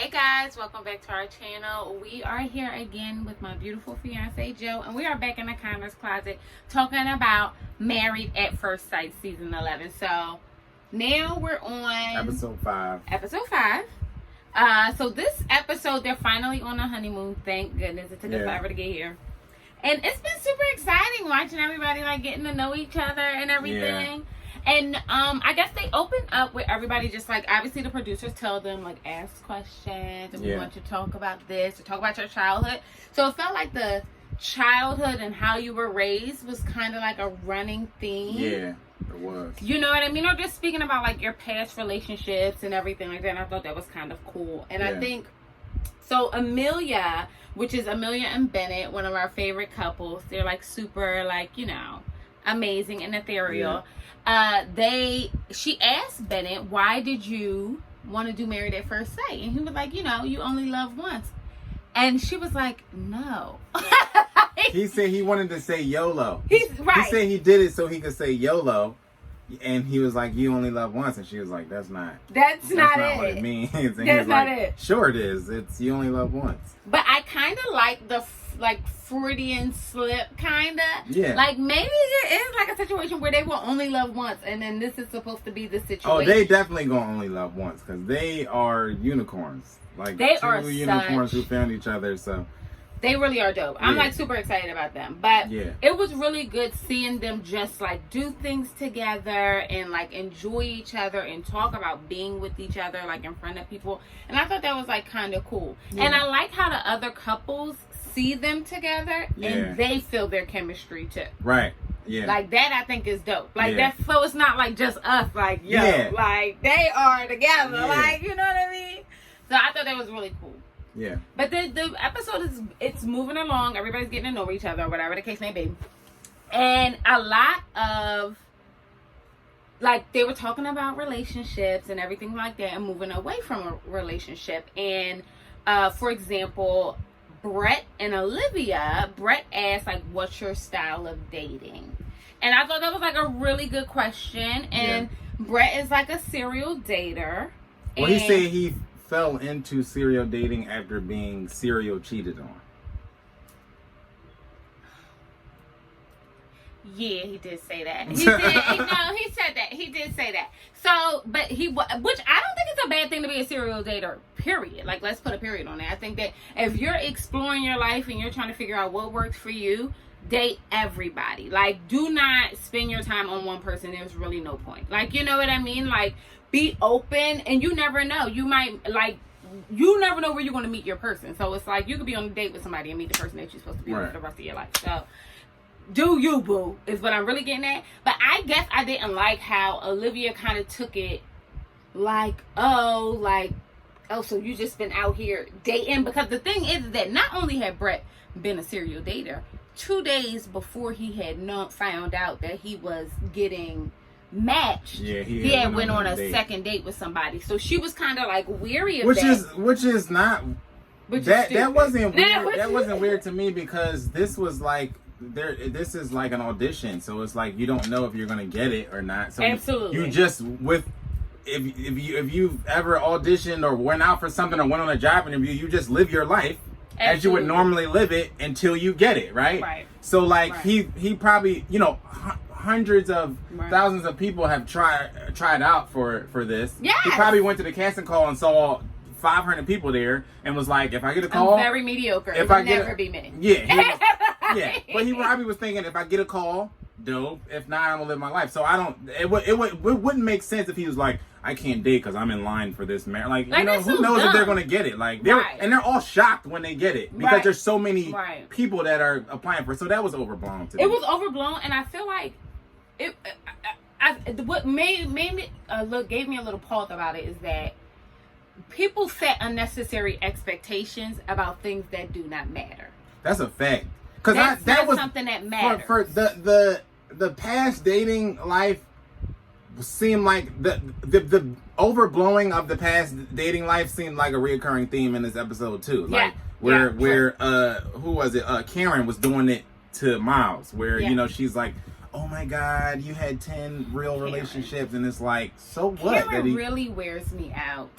Hey guys, welcome back to our channel. We are here again with my beautiful fiance Joe, and we are back in the Connor's Closet talking about Married at First Sight season 11. So now we're on episode 5. So this episode, they're finally on a honeymoon. Thank goodness. It took us forever to get here. And it's been super exciting watching everybody like getting to know each other and everything. Yeah. And I guess they open up with everybody just like, obviously the producers tell them like ask questions and we want you to talk about this or talk about your childhood. So it felt like the childhood and how you were raised was kind of like a running theme. Yeah, it was. You know what I mean? Or just speaking about like your past relationships and everything like that. And I thought that was kind of cool. And I think, so Amelia, which is Amelia and Bennett, one of our favorite couples, they're like super like, you know, amazing and ethereal. She asked Bennett, why did you want to do Married at First Sight? And he was like, you know, you only love once. And she was like, no. He said he wanted to say YOLO. He said he did it so he could say YOLO. And he was like, you only love once. And she was like, that's not not what it means. And that's not it. Sure it is. It's you only love once. But I kind of like the Freudian slip, kind of. Yeah. Like, maybe it is like a situation where they will only love once, and then this is supposed to be the situation. Oh, they definitely gonna only love once, because they are unicorns. Like, they two are unicorns who found each other, so. They really are dope. I'm like super excited about them. But it was really good seeing them just like do things together and like enjoy each other and talk about being with each other like in front of people. And I thought that was like kind of cool. Yeah. And I like how the other couples see them together and they feel their chemistry too. Right. Yeah. Like that I think is dope. Like that, so it's not like just us like like they are together. Like, you know what I mean? So I thought that was really cool. Yeah. But the episode it's moving along. Everybody's getting to know each other, whatever the case may be. And a lot of, like, they were talking about relationships and everything like that and moving away from a relationship. And, for example, Brett and Olivia, Brett asked, like, what's your style of dating? And I thought that was, like, a really good question. And Brett is, like, a serial dater. Well, he said he fell into serial dating after being serial cheated on. Yeah, he did say that. He did. He said that. He did say that. So, but which I don't think it's a bad thing to be a serial dater, period. Like, let's put a period on that. I think that if you're exploring your life and you're trying to figure out what works for you, date everybody. Like, do not spend your time on one person. There's really no point. Like, you know what I mean? Like, be open, and you never know. You might, like, you never know where you're going to meet your person. So it's like, you could be on a date with somebody and meet the person that you're supposed to be with for the rest of your life. So, do you, boo, is what I'm really getting at. But I guess I didn't like how Olivia kind of took it like, oh, so you just been out here dating. Because the thing is that not only had Brett been a serial dater, 2 days before he had found out that he was getting matched, he had went on a second date with somebody. So she was kind of like weary of that. Which is not that wasn't weird. That wasn't weird to me, because this was like this is like an audition, so it's like you don't know if you're gonna get it or not. So absolutely, you just if you've ever auditioned or went out for something or went on a job interview, you just live your life as you would normally live it until you get it, right? So like he probably, you know, hundreds of thousands of people have tried out for this. Yes. He probably went to the casting call and saw 500 people there and was like, if I get a call, I'm very mediocre. It would never be me. Yeah. But he probably was thinking, if I get a call, dope. If not, I'm gonna live my life. So it wouldn't make sense if he was like, I can't date because I'm in line for this marriage. Like, you know, who knows if they're gonna get it? Like, they're all shocked when they get it, because there's so many people that are applying for it. So that was overblown to me. It was overblown, and I feel like what made me gave me a little pause about it is that people set unnecessary expectations about things that do not matter. That's a fact. Because that was something that matters. For the past dating life seemed like the overblowing of the past dating life seemed like a reoccurring theme in this episode too. Like where who was it? Karen was doing it to Miles, where you know she's like, oh my God, you had 10 real relationships, and it's like, so what? Karen really wears me out.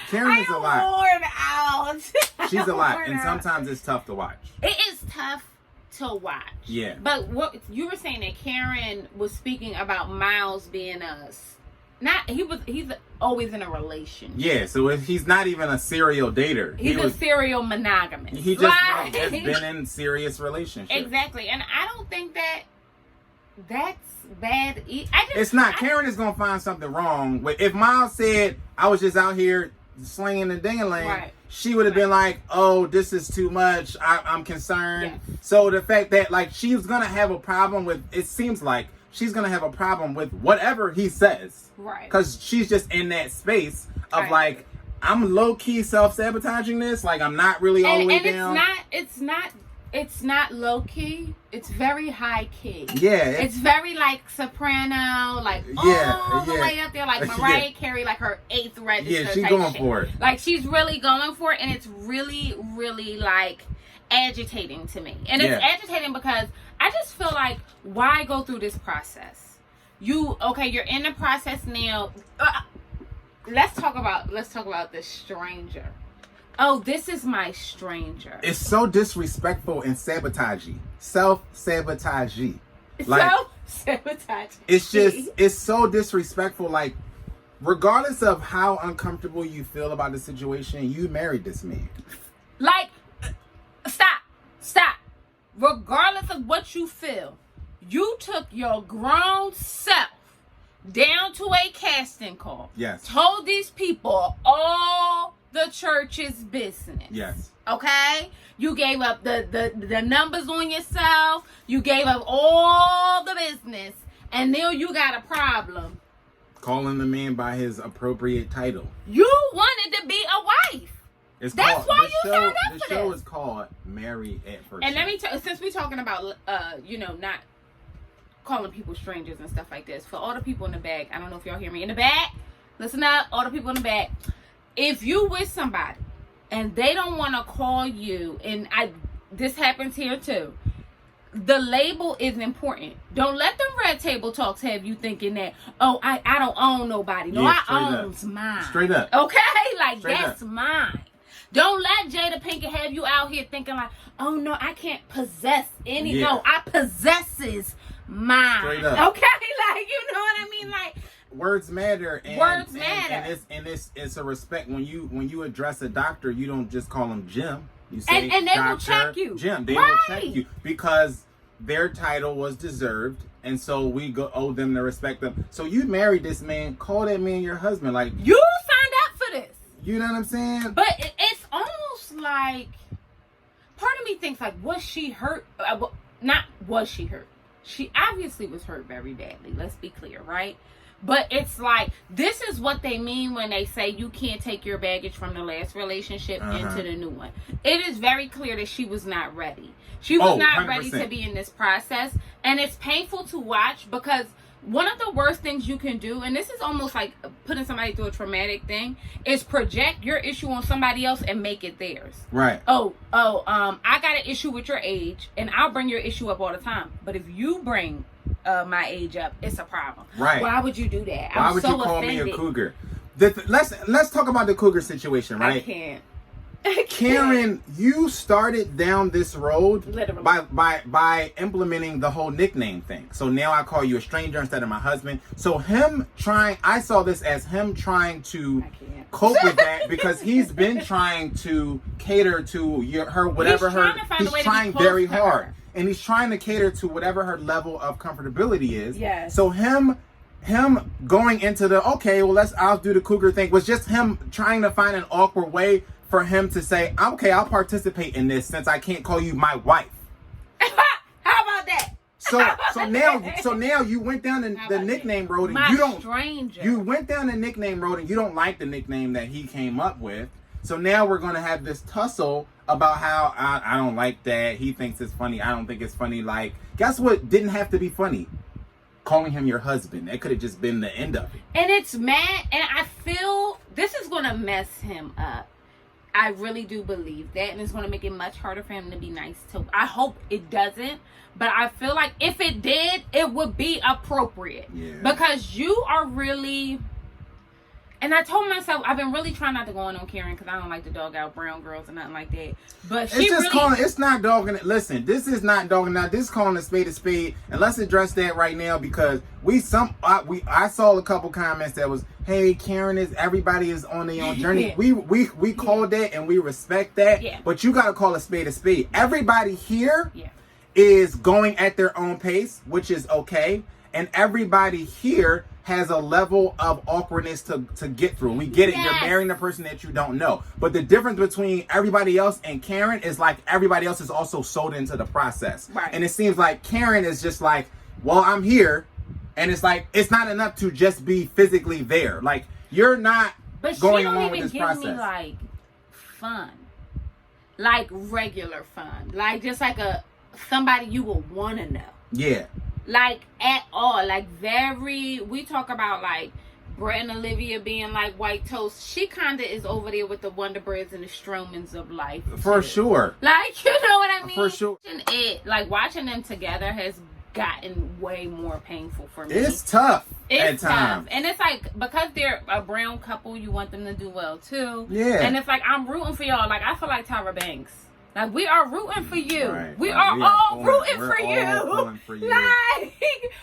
Karen is a lot. Worn out. She's a lot, and sometimes it's tough to watch. It is tough to watch. Yeah. But what you were saying that Karen was speaking about Miles being he's always in a relationship. Yeah, so he's not even a serial dater. He's a serial monogamous. He just has been in serious relationships. Exactly, and I don't think that's bad. It's not. Karen is gonna find something wrong with. If Miles said, "I was just out here slinging the ding-a-ling," right, she would have been like, "Oh, this is too much. I'm concerned." Yes. So the fact that like she's gonna have a problem with, it seems like she's gonna have a problem with whatever he says, right? Because she's just in that space of like, I'm low key self-sabotaging this. Like I'm not really all the way down. It's not low key. It's very high key. Yeah. It's very like soprano, like all the way up there, like Mariah Carey, like her 8th register. Yeah, she's going for it. Like she's really going for it, and it's really, really like agitating to me. And it's agitating because I just feel like, why go through this process? You're in the process now. Let's talk about the stranger. Oh, this is my stranger. It's so disrespectful and sabotagey. Self-sabotagey. Like, self-sabotage. It's so disrespectful. Like, regardless of how uncomfortable you feel about the situation, you married this man. Like, stop. Regardless of what you feel, you took your grown self down to a casting call. Yes. Told these people all the church's business. Yes. Okay? You gave up the numbers on yourself. You gave up all the business. And now you got a problem. Calling the man by his appropriate title. You wanted to be a wife. That's why you signed up for this. The show is called Married at First Sight. And let me tell you, since we're talking about, not calling people strangers and stuff like this, for all the people in the back, I don't know if y'all hear me in the back. Listen up, all the people in the back. If you with somebody and they don't want to call you, and this happens here too, the label is important. Don't let them red table talks have you thinking that, oh, I don't own nobody. No, I owns mine. Straight up. Okay? Like, that's mine. Don't let Jada Pinkett have you out here thinking like, oh no, I can't possess any. Yeah. No, I possesses mine. Straight up. Okay? Like, you know what I mean? Like, words matter. And it's a respect. When you address a doctor, you don't just call him Jim. You say, and they will check you. Jim, they will check you because their title was deserved, and so we owe them to respect them. So you married this man, call that man your husband. Like, you signed up for this. You know what I'm saying? But it's almost like, part of me thinks like, was she hurt? Not was she hurt. She obviously was hurt very badly. Let's be clear, right? But it's like, this is what they mean when they say you can't take your baggage from the last relationship into the new one. It is very clear that she was not ready. She was not 100%. Ready to be in this process. And it's painful to watch because one of the worst things you can do, and this is almost like putting somebody through a traumatic thing, is project your issue on somebody else and make it theirs. Right. I got an issue with your age, and I'll bring your issue up all the time. But if you bring my age up, it's a problem. Right. Why would you do that? Why would you call me a cougar? Let's talk about the cougar situation, right? I can't. Karen, you started down this road literally by implementing the whole nickname thing. So now I call you a stranger instead of my husband. So I saw this as him trying to cope with that because he's been trying to cater to he's trying very hard. And he's trying to cater to whatever her level of comfortability is. Yes. So him going into I'll do the cougar thing was just him trying to find an awkward way for him to say, okay, I'll participate in this since I can't call you my wife. How about that? So now you went down the nickname road and stranger. You went down the nickname road and you don't like the nickname that he came up with. So now we're gonna have this tussle about how I don't like that. He thinks it's funny. I don't think it's funny. Like, guess what? Didn't have to be funny. Calling him your husband. That could have just been the end of it. And it's mad. And I feel this is gonna mess him up. I really do believe that, and it's going to make it much harder for him to be nice to. I hope it doesn't, but I feel like if it did, it would be appropriate. Yeah. Because you are really. And I told myself, I've been really trying not to go on Karen because I don't like to dog out brown girls and nothing like that. But she it's just really... calling. It's not dogging it. Listen, this is not dogging out. This is calling a spade, and let's address that right now because I saw a couple comments that was, "Hey, Karen is everybody is on their own journey." Yeah. We called that and we respect that. Yeah. But you got to call a spade. Everybody here is going at their own pace, which is okay, and everybody here has a level of awkwardness to get through. We get it. Yes. You're marrying a person that you don't know. But the difference between everybody else and Karen is like everybody else is also sold into the process. Right. And it seems like Karen is just like, well, I'm here. And it's like, it's not enough to just be physically there. Like, you're not going along with this process. But she don't even give me, like, fun. Like, regular fun. Like, just like somebody you would want to know. Yeah. Like, at all. Like, we talk about, like, Brett and Olivia being like white toast. She kind of is over there with the Wonder Breads and the Stromans of life. For sure. Like, you know what I mean? For sure. Watching them together has gotten way more painful for me. It's tough It's at times. tough. And it's like, because they're a brown couple, you want them to do well, too. Yeah. And it's like, I'm rooting for y'all. Like, I feel like Tyra Banks. Like, we are rooting for you. Right. We are all rooting for you. Pulling for you. Like,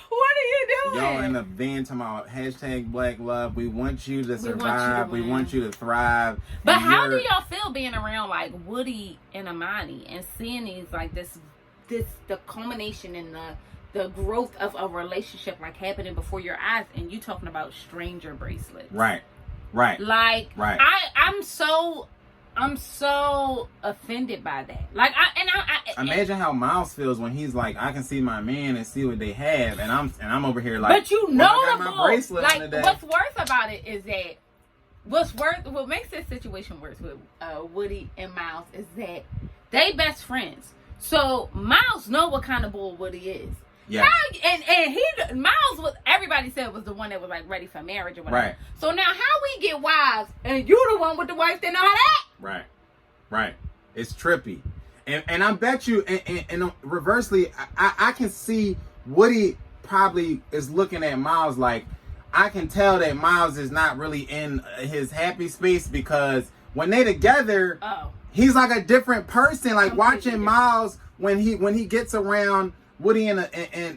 what are you doing? Y'all in the van talking about hashtag Black Love. We want you to survive. We want you to thrive. But And how do y'all feel being around like Woody and Amani and seeing these like this the culmination and the growth of a relationship like happening before your eyes, and you talking about stranger bracelets? Right. Like, right. I'm so offended by that. Like, I imagine how Miles feels when he's like, I can see my man and see what they have, and I'm over here like, but you know, I got my bracelet like, on today. what's worse about it is that what makes this situation worse with Woody and Miles is that they best friends. So Miles know what kind of bull Woody is. Yeah. Miles everybody said was the one that was like ready for marriage or whatever. Right. So now how we get wives and you the one with the wife that know how to act? Right. It's trippy. And I bet you, and reversely, I can see Woody probably is looking at Miles like, I can tell that Miles is not really in his happy space because when they together, he's like a different person. Like watching Miles when he gets around Woody and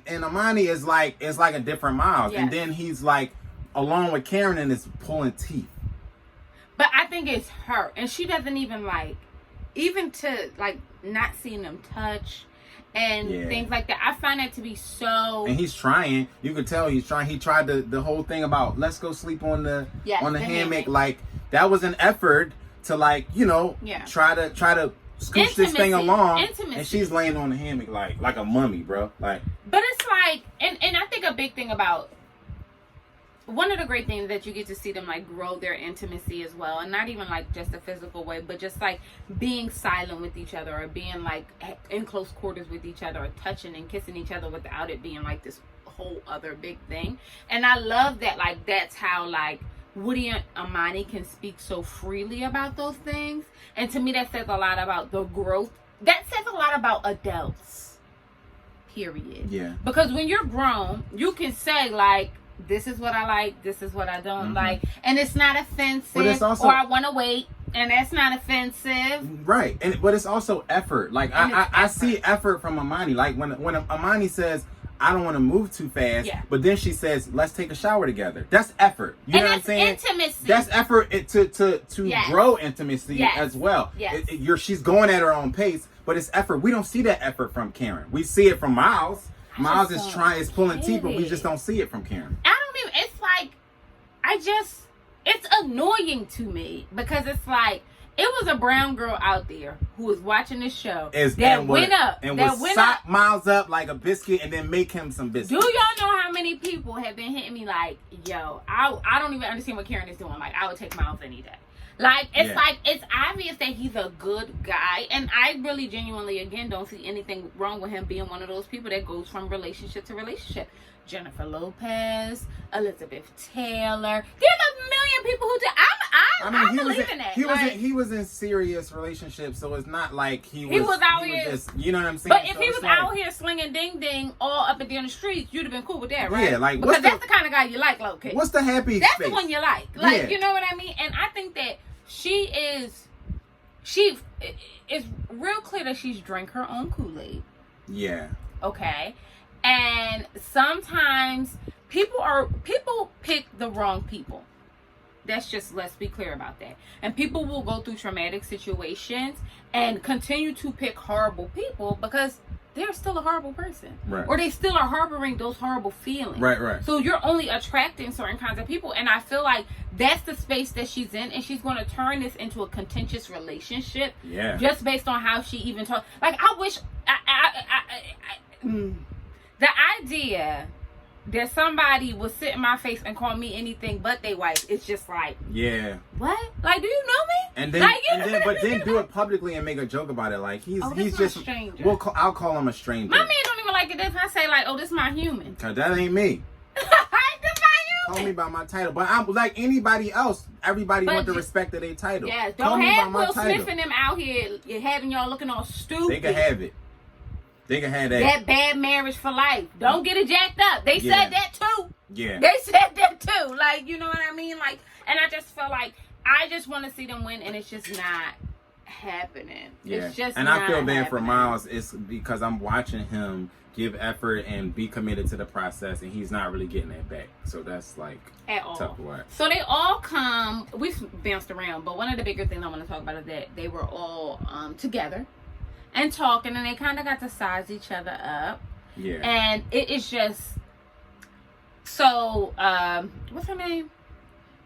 Amani is like a different Miles. Yes. And then he's like along with Karen and is pulling teeth. But I think it's her, and she doesn't even even to like not seeing them touch and things like that. I find that to be so. And he's trying. You could tell he's trying. He tried the whole thing about let's go sleep on the hammock. Like that was an effort to try to scooch this thing along. Intimacy. And she's laying on the hammock like a mummy, bro. Like. But it's like, and I think a big thing about. One of the great things that you get to see them like grow their intimacy as well, and not even like just a physical way, but just like being silent with each other or being like in close quarters with each other or touching and kissing each other without it being like this whole other big thing. And I love that like that's how like Woody and Amani can speak so freely about those things. And to me that says a lot about the growth. That says a lot about adults. Period. Yeah. Because when you're grown, you can say like, this is what I like, this is what I don't like, and it's not offensive. But it's also, or I want to wait, and that's not offensive. Right, but it's also effort. Like I see effort from Amani. Like when Amani says, I don't want to move too fast, but then she says, let's take a shower together. That's effort. You know what I'm saying? Intimacy. That's effort to grow intimacy as well. Yes. She's going at her own pace, but it's effort. We don't see that effort from Karen. We see it from Miles. Miles is pulling teeth, but we just don't see it from Karen. It's like, it's annoying to me because it's like, it was a brown girl out there who was watching this show that went up Miles up like a biscuit and then make him some biscuits. Do y'all know how many people have been hitting me like, yo, I don't even understand what Karen is doing. Like, I would take Miles any day. Like, it's like, it's obvious that he's a good guy. And I really genuinely, again, don't see anything wrong with him being one of those people that goes from relationship to relationship. Jennifer Lopez, Elizabeth Taylor. There's a million people who do. I believe in that. He was in serious relationships, so it's not like he was out here. Just, you know what I'm saying? But if he was out here slinging ding ding all up and down the streets, you'd have been cool with that, right? Yeah, like because that's the kind of guy you like, low key. What's the happy? That's face? the one you like. Like, you know what I mean? And I think that she is real clear that she's drank her own Kool-Aid. Yeah. Okay. And sometimes people pick the wrong people. Let's be clear about that. And people will go through traumatic situations and continue to pick horrible people because they're still a horrible person. Right. Or they still are harboring those horrible feelings. Right. So you're only attracting certain kinds of people. And I feel like that's the space that she's in. And she's going to turn this into a contentious relationship. Yeah. Just based on how she even talks. Like, I wish... the idea that somebody would sit in my face and call me anything but they wife, it's just like, yeah, what? Like, do you know me? And then, like, but then do it publicly and make a joke about it. Like he's just a stranger. I'll call him a stranger. My man don't even like it if I say like, oh, this is my human. Cause that ain't me. This my human. Call me by my title, but I'm like anybody else. Everybody want the respect of their title. Yeah, call don't me have by my Will title. Smith and them out here having y'all looking all stupid. They can have it. They can have that. That bad marriage for life. Don't get it jacked up. They said that too. Yeah. They said that too. Like, you know what I mean? Like, and I just feel like I just want to see them win, and it's just not happening. Yeah. It's just and not I feel bad for happening. Miles. It's because I'm watching him give effort and be committed to the process, and he's not really getting that back. So that's like at all. Tough to watch. So they all come. We've bounced around, but one of the bigger things I want to talk about is that they were all together and talking, and they kind of got to size each other up. Yeah. And it is just so. What's her name?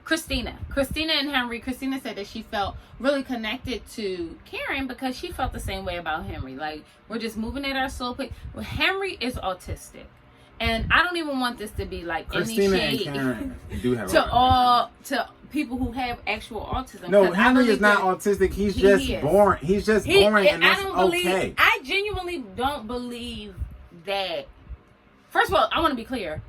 Christina and Henry. Christina said that she felt really connected to Karen because she felt the same way about Henry. Like, we're just moving at our slow pace. Well, Henry is autistic, and I don't even want this to be like Christina any shade and Karen do have to people who have actual autism. No, Henry is not autistic. He's just boring. He's just boring, and that's okay. I genuinely don't believe that. First of all, I want to be clear.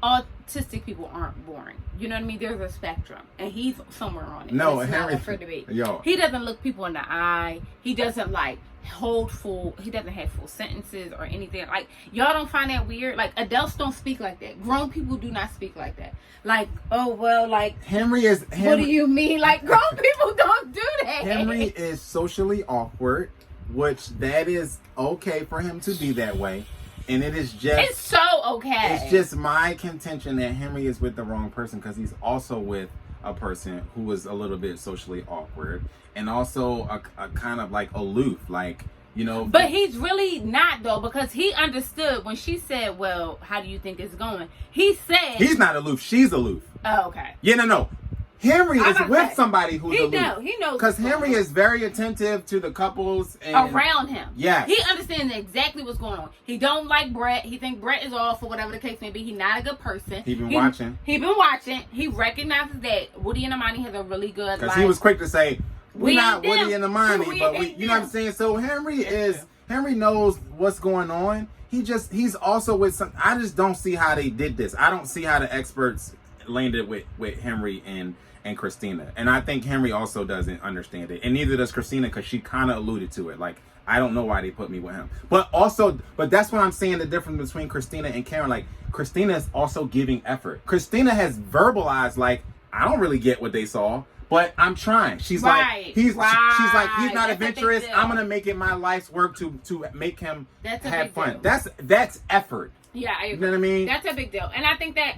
Autistic people aren't boring. You know what I mean? There's a spectrum, and he's somewhere on it. No, it's Henry. Not for debate. Yo, he doesn't look people in the eye. He doesn't He doesn't have full sentences or anything. Like, y'all don't find that weird? Like, adults don't speak like that. Grown people do not speak like that. Like, oh well, like Henry is. What do you mean? Like, grown people don't do that. Henry is socially awkward, which that is okay for him to be that way. And it's so okay. It's just my contention that Henry is with the wrong person because he's also with a person who is a little bit socially awkward and also a kind of like aloof, like, you know. But he's really not though, because he understood when she said, "Well, how do you think it's going?" He said he's not aloof. She's aloof. Oh, okay. Yeah, no. Henry is with somebody who's aloof. He knows. Because Henry is very attentive to the couples around him. Yeah. He understands exactly what's going on. He don't like Brett. He think Brett is awful, whatever the case may be. He's not a good person. He been watching. He recognizes that Woody and Imani has a really good life. Because he was quick to say, we're not them. Woody and Imani, but we, you know what I'm saying? So Henry knows what's going on. He's also with some, I just don't see how they did this. I don't see how the experts landed with Henry and Christina. And I think Henry also doesn't understand it. And neither does Christina, because she kind of alluded to it. Like, I don't know why they put me with him. But that's what I'm saying, the difference between Christina and Karen. Like, Christina is also giving effort. Christina has verbalized, like, I don't really get what they saw, but I'm trying. She's like, she's like, he's not adventurous. I'm going to make it my life's work to make him have fun. Deal. That's effort. Yeah, I agree. You know what I mean? That's a big deal. And I think that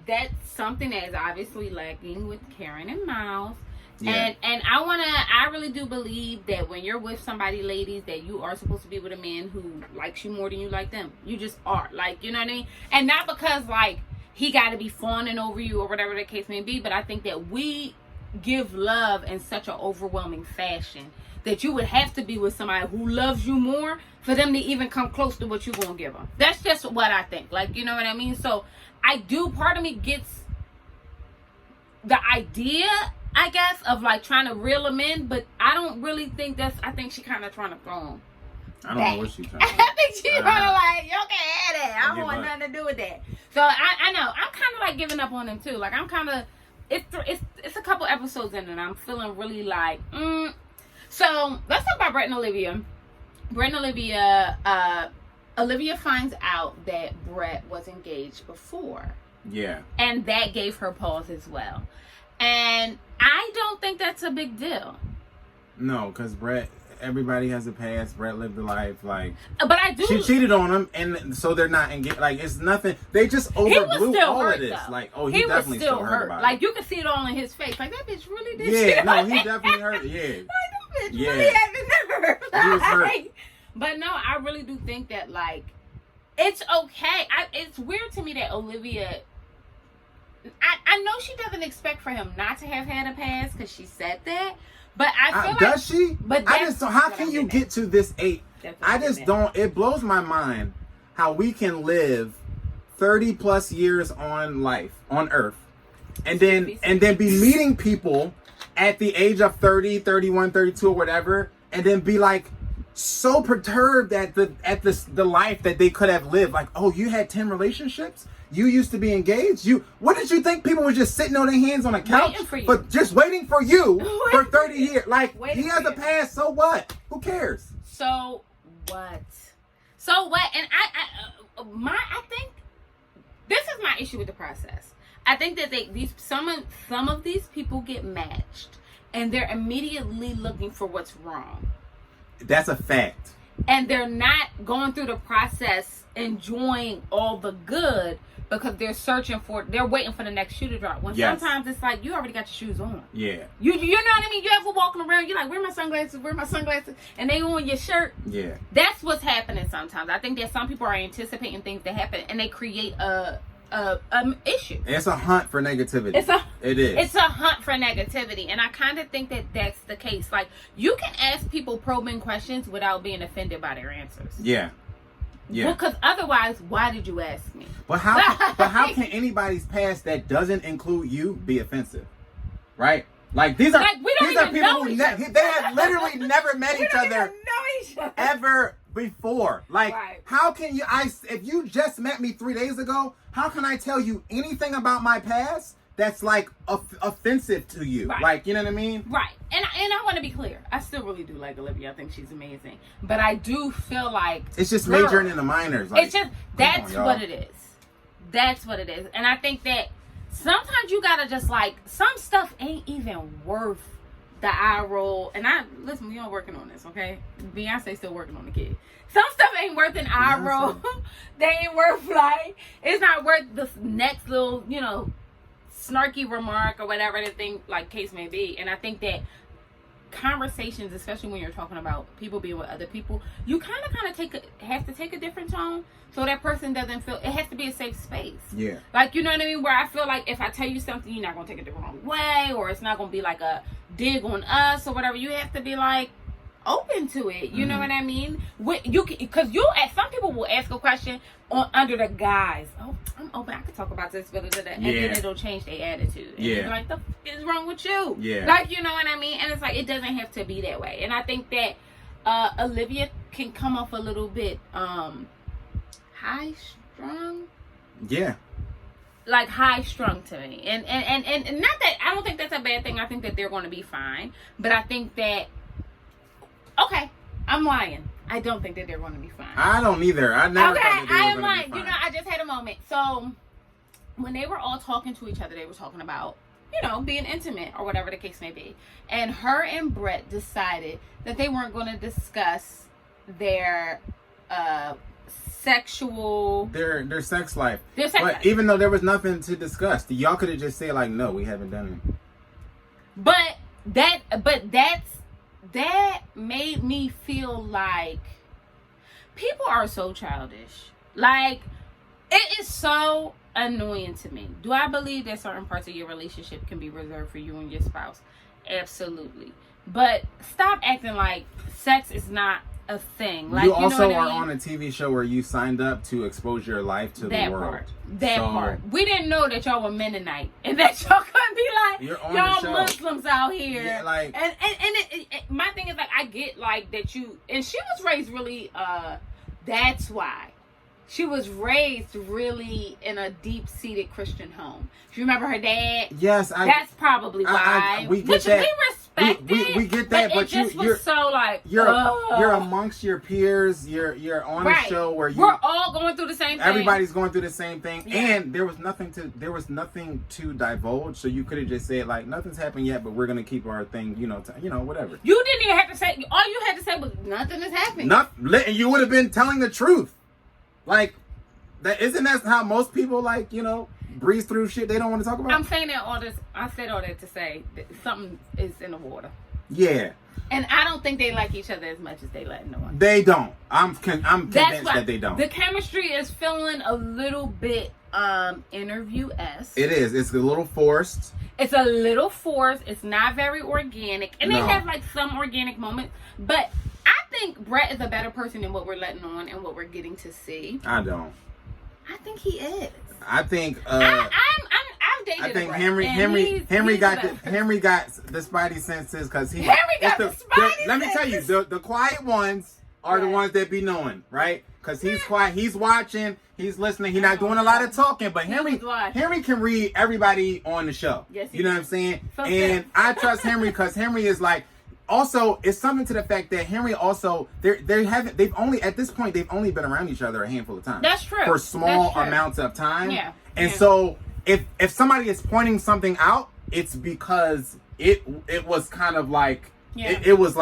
that's something that is obviously lacking with Karen and Miles. Yeah. And I really do believe that when you're with somebody, ladies, that you are supposed to be with a man who likes you more than you like them. You just are. Like, you know what I mean? And not because, like, he got to be fawning over you or whatever the case may be, but I think that we give love in such an overwhelming fashion that you would have to be with somebody who loves you more for them to even come close to what you're going to give them. That's just what I think. Like, you know what I mean? So, part of me gets the idea, I guess, of like trying to reel them in, but I don't really think I think she kind of trying to throw them. I don't know what she's trying to do. I think she's trying to like, you can have that. I don't want nothing to do with that. So I know. I'm kind of like giving up on them too. Like, I'm kind of it's a couple episodes in and I'm feeling really like, So let's talk about Brett and Olivia. Brett and Olivia, Olivia finds out that Brett was engaged before. Yeah. And that gave her pause as well. And I don't think that's a big deal. No, because Brett, everybody has a past. Brett lived a life, like... But I do... She cheated on him, and so they're not engaged. Like, it's nothing. They just overblew all hurt, of this. though. Like, oh, he definitely still hurt about it. Like, you can see it all in his face. Like, that bitch really did Yeah, shit no, on he him. definitely hurt. Yeah. Like, that bitch Yeah. really had the nerve. He was hurt. But no, I really do think that, like, it's okay. It's weird to me that Olivia... I know she doesn't expect for him not to have had a past because she said that, but I feel like... Does she? But I just don't... How can you get to this age? I just don't... It blows my mind how we can live 30 plus years on Earth, and then be meeting people at the age of 30, 31, 32 or whatever, and then be like so perturbed at the life that they could have lived. Like, oh, you had 10 relationships? You used to be engaged? What did you think people were just sitting on their hands on a couch but just waiting for you for 30 years? Like, he has a past, so what? Who cares? So what? So what? And I think this is my issue with the process. I think that some of these people get matched and they're immediately looking for what's wrong. That's a fact. And they're not going through the process enjoying all the good because they're waiting for the next shoe to drop. When sometimes it's like, you already got your shoes on. Yeah. You know what I mean? You ever walking around, you're like, where are my sunglasses? Where are my sunglasses? And they on your shirt. Yeah. That's what's happening sometimes. I think that some people are anticipating things to happen and they create a issue. It's a hunt for negativity. It is. It's a hunt for negativity. And I kind of think that that's the case. Like, you can ask people probing questions without being offended by their answers. Yeah. Yeah. Because otherwise, why did you ask me? But how can anybody's past that doesn't include you be offensive? Right? Like, these are people who they have literally never met each other ever before. Like, how can you, if you just met me 3 days ago, how can I tell you anything about my past that's like offensive to you? Right. Like, you know what I mean? Right. And I want to be clear. I still really do like Olivia. I think she's amazing. But I do feel like it's just majoring in the minors. Like, it's just, that's what it is. That's what it is. And I think that sometimes you gotta just like, some stuff ain't even worth the eye roll. And listen, we all working on this, okay? Beyonce still working on the kid. Some stuff ain't worth an eye roll. They ain't worth like, it's not worth the next little, snarky remark or whatever the thing, like, case may be. And I think that conversations, especially when you're talking about people being with other people, you kind of have to take a different tone so that person doesn't feel, it has to be a safe space. Yeah. Like, you know what I mean? Where I feel like if I tell you something, you're not going to take it the wrong way, or it's not going to be like a dig on us or whatever. You have to be like open to it. You know what I mean? Because some people will ask a question under the guise, oh, I'm open, I could talk about this, and then it'll change their attitude. And you're like, the f is wrong with you? Yeah. Like, you know what I mean? And it's like, it doesn't have to be that way. And I think that Olivia can come off a little bit high strung. Yeah. Like high strung to me. And not that, I don't think that's a bad thing. I think that they're going to be fine. But I think that, okay, I'm lying. I don't think that they're going to be fine. I don't either. I never thought that they were going to be fine. I just had a moment. So when they were all talking to each other, they were talking about, being intimate or whatever the case may be. And her and Brett decided that they weren't going to discuss their sexual... Their sex life. Their sex life. Even though there was nothing to discuss, y'all could have just said, like, no, we haven't done it. But that made me feel like people are so childish. Like, it is so annoying to me. Do I believe that certain parts of your relationship can be reserved for you and your spouse? Absolutely. But stop acting like sex is not a thing. Like, you also are on a TV show where you signed up to expose your life to the world. That part. We didn't know that y'all were Mennonite and that y'all couldn't be like, y'all Muslims out here. Yeah, like, and my thing is, like, I get like that and she was raised really, that's why. she was raised really in a deep-seated Christian home. Do you remember her dad? Yes, that's probably why. We get that. We respect it. We get that, but you're so like you're amongst your peers. You're on a show where we're all going through the same thing. Everybody's going through the same thing, and there was nothing to divulge. So you could have just said like, nothing's happened yet, but we're gonna keep our thing. Whatever. You didn't even have to say. All you had to say was nothing is happening. And you would have been telling the truth. Like, isn't that how most people breeze through shit they don't want to talk about? I'm saying that I said all that to say that something is in the water. Yeah. And I don't think they like each other as much as they let on. They don't. I'm convinced that they don't. The chemistry is feeling a little bit interview-esque. It is. It's a little forced. It's a little forced. It's not very organic. And they have like some organic moments. But I think Brett is a better person than what we're letting on and what we're getting to see. I don't. I think he is. I think I've dated I think Brett, Henry got the spidey senses because Henry got the spidey senses. Let me tell you, the quiet ones are the ones that be knowing, right? Because he's quiet, he's watching, he's listening, he's not doing a lot of talking, but Henry can read everybody on the show. Yes, you know what I'm saying? So and I trust Henry because Henry is like. Also, it's something to the fact that Henry also they've only been around each other a handful of times. That's true. For small amounts of time. Yeah. And so if somebody is pointing something out, it's because it was kind of like it was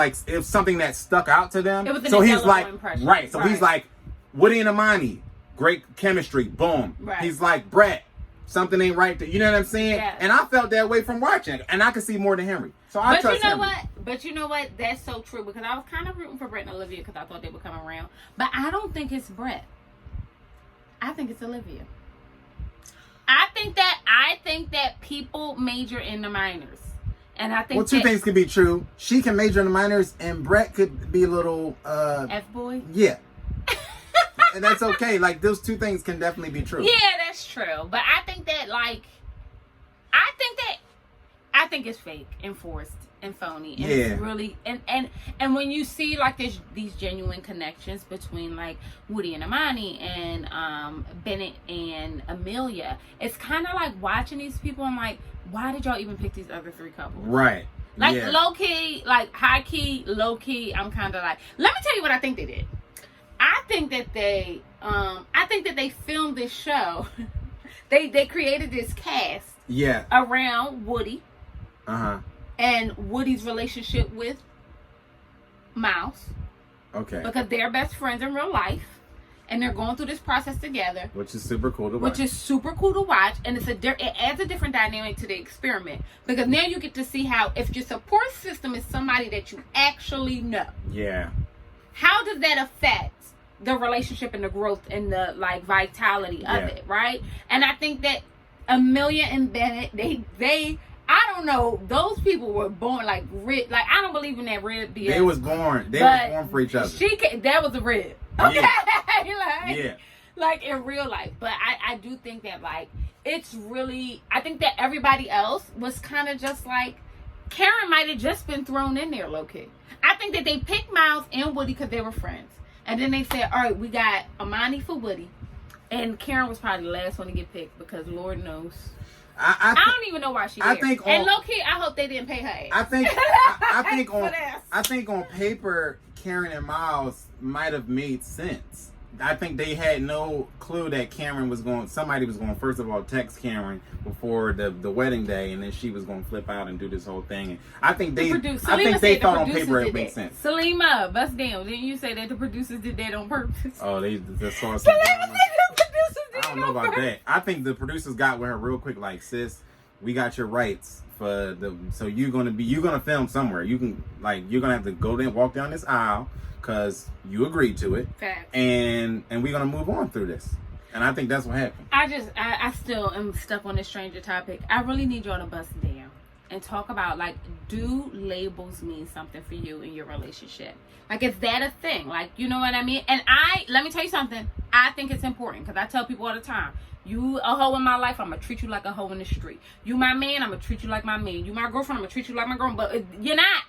something that stuck out to them. It was an so he's like impression. right. So he's like Woody and Amani, great chemistry, boom. Right. He's like Brett, something ain't right. You know what I'm saying? Yeah. And I felt that way from watching it, and I could see more than Henry. So I trust Henry. But you know what? That's so true because I was kind of rooting for Brett and Olivia because I thought they would come around. But I don't think it's Brett. I think it's Olivia. I think that people major in the minors. And I think two things could be true. She can major in the minors and Brett could be a little F-boy? Yeah. And that's okay. Like those two things can definitely be true. Yeah, that's true. But I think it's fake and forced and phony. And it's really and when you see like these genuine connections between like Woody and Amani and Bennett and Amelia, it's kind of like watching these people and like, why did y'all even pick these other three couples? Right. Like low key, like high key, low key, I'm kind of like, let me tell you what I think they did. I think that they filmed this show. they created this cast around Woody. Uh-huh. And Woody's relationship with Mouse. Okay. Because they're best friends in real life. And they're going through this process together. Which is super cool to watch. And it adds a different dynamic to the experiment. Because now you get to see how, if your support system is somebody that you actually know. Yeah. How does that affect the relationship and the growth and the like vitality of it, right? And I think that Amelia and Bennett, they I don't know, those people were born like rib. Like I don't believe in that rib BS. They was born for each other. That was a rib. Okay. Yeah. Like in real life. But I do think that like it's really, I think that everybody else was kind of just like, Karen might have just been thrown in there low key. I think that they picked Miles and Woody because they were friends. And then they said, all right, we got Amani for Woody. And Karen was probably the last one to get picked because Lord knows. I don't even know why she did. And low key, I hope they didn't pay her ass. I think on paper, Karen and Miles might have made sense. I think they had no clue that somebody was going, first of all, text Karen before the wedding day, and then she was going to flip out and do this whole thing. And I think they thought on paper it made sense. Salima, bust down. Didn't you say that the producers did that on purpose? Oh, they saw something. I don't know about that. I think the producers got with her real quick, like, sis, we got your rights so you're gonna film somewhere. You're gonna have to walk down this aisle because you agreed to it. Facts. And we're gonna move on through this. And I think that's what happened. I still am stuck on this stranger topic. I really need y'all to bust down and talk about, like, do labels mean something for you in your relationship? Like, is that a thing? Like, you know what I mean? And let me tell you something. I think it's important because I tell people all the time, you a hoe in my life, I'm going to treat you like a hoe in the street. You my man, I'm going to treat you like my man. You my girlfriend, I'm going to treat you like my girlfriend. But you're not.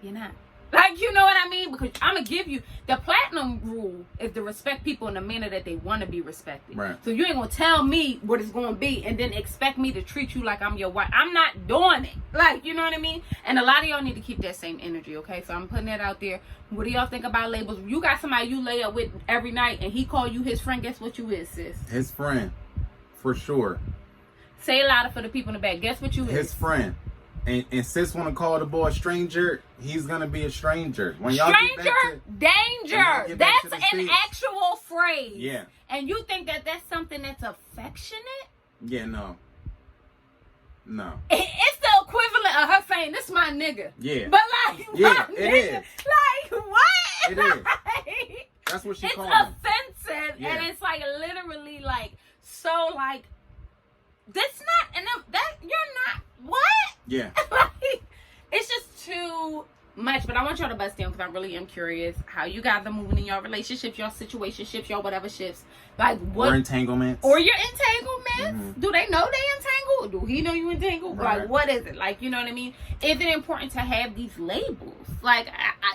You're not. Like, you know what I mean? Because I'm going to give you, the platinum rule is to respect people in the manner that they want to be respected. Right. So you ain't going to tell me what it's going to be and then expect me to treat you like I'm your wife. I'm not doing it. Like, you know what I mean? And a lot of y'all need to keep that same energy, okay? So I'm putting that out there. What do y'all think about labels? You got somebody you lay up with every night and he call you his friend. Guess what you is, sis? His friend. For sure. Say it louder for the people in the back. Guess what you is? His friend. And sis want to call the boy a stranger, he's going to be a stranger. When y'all stranger, get back danger. That's an States, actual phrase. Yeah. And you think that that's something that's affectionate? Yeah, no. It's the equivalent of her saying, this my nigga. Yeah. But like, yeah, my it nigga. is. Like, what? It is. That's what she called him. It's offensive. Yeah. And it's like literally like, so like, that's not, and that, you're not, what? Yeah. Like, it's just too much. But I want y'all to bust down because I really am curious how you guys are moving in your relationships, your situationships, your whatever ships. Like what? Or entanglements. Or your entanglements. Mm-hmm. Do they know they entangled? Do he know you entangled? Right. Like what is it? Like, you know what I mean? Is it important to have these labels? Like,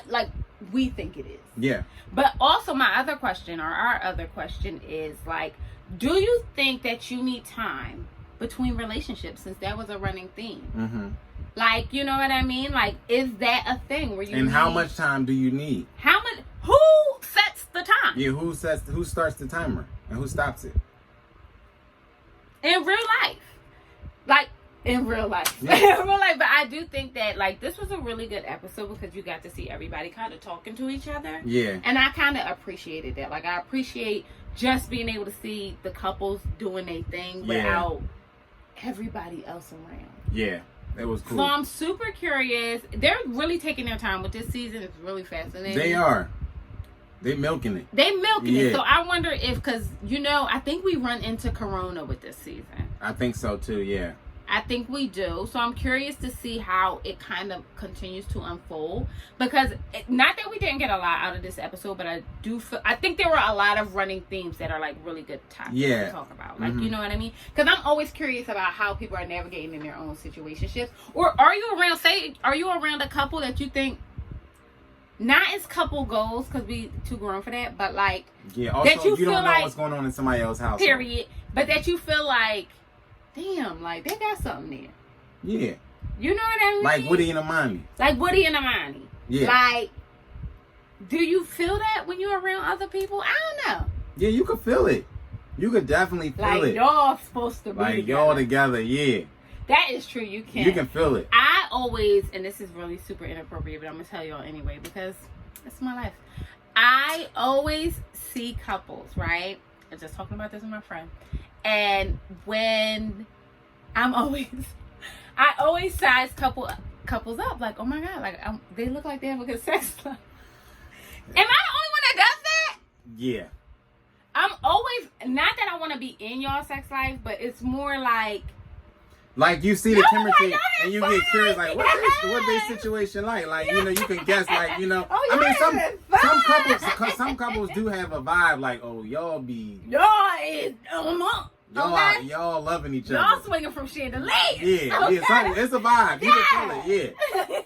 like we think it is. Yeah. But also my other question, or our other question is like, do you think that you need time between relationships, since that was a running theme? Mm-hmm. Like, you know what I mean? Like, is that a thing where you And need, how much time do you need? How much? Who sets the time? Yeah, who starts the timer and who stops it? In real life. Like, in real life. Yeah. In real life. But I do think that, like, this was a really good episode because you got to see everybody kind of talking to each other. Yeah. And I kind of appreciated that. Like, I appreciate just being able to see the couples doing their thing without everybody else around. Yeah. It was cool. So I'm super curious. They're really taking their time with this season. It's really fascinating. They are. They milking it. They milking it. Yeah. So I wonder if, because, you know, I think we run into Corona with this season. I think so too, yeah. I think we do. So I'm curious to see how it kind of continues to unfold. Because, not that we didn't get a lot out of this episode, but I do feel, I think there were a lot of running themes that are like really good topics to talk about. Like, you know what I mean? Because I'm always curious about how people are navigating in their own situationships. Or are you around a couple that you think, not as couple goals, because we too grown for that, but like, yeah, also that you don't know like, what's going on in somebody else's house. Period. But that you feel like, damn, like they got something there. Yeah. You know what I mean? Like Woody and Amani. Like Woody and Amani. Yeah. Like, do you feel that when you're around other people? I don't know. Yeah, you could feel it. You could definitely feel like it. y'all supposed to be like together. y'all together, yeah. That is true. You can. You can feel it. I always, and this is really super inappropriate, but I'm gonna tell y'all anyway because it's my life. I always see couples, right? I was just talking about this with my friend, and when I always size couples up. Like, oh my god, like they look like they have a good sex life. Am I the only one that does that? Yeah. I'm always, not that I want to be in y'all sex life, but it's more like you see the chemistry like, and you get curious, like what their situation like? Like, you know, you can guess, like, you know. Oh, I mean, some couples do have a vibe like, oh, y'all be y'all loving each other. Y'all swinging from chandeliers. Yeah, okay? yeah, it's a vibe. You can feel it,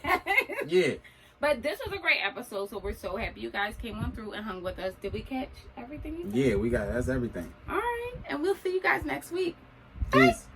yeah. Yeah. But this was a great episode, so we're so happy you guys came on through and hung with us. Did we catch everything you said? Yeah, that's everything. All right, and we'll see you guys next week. Peace.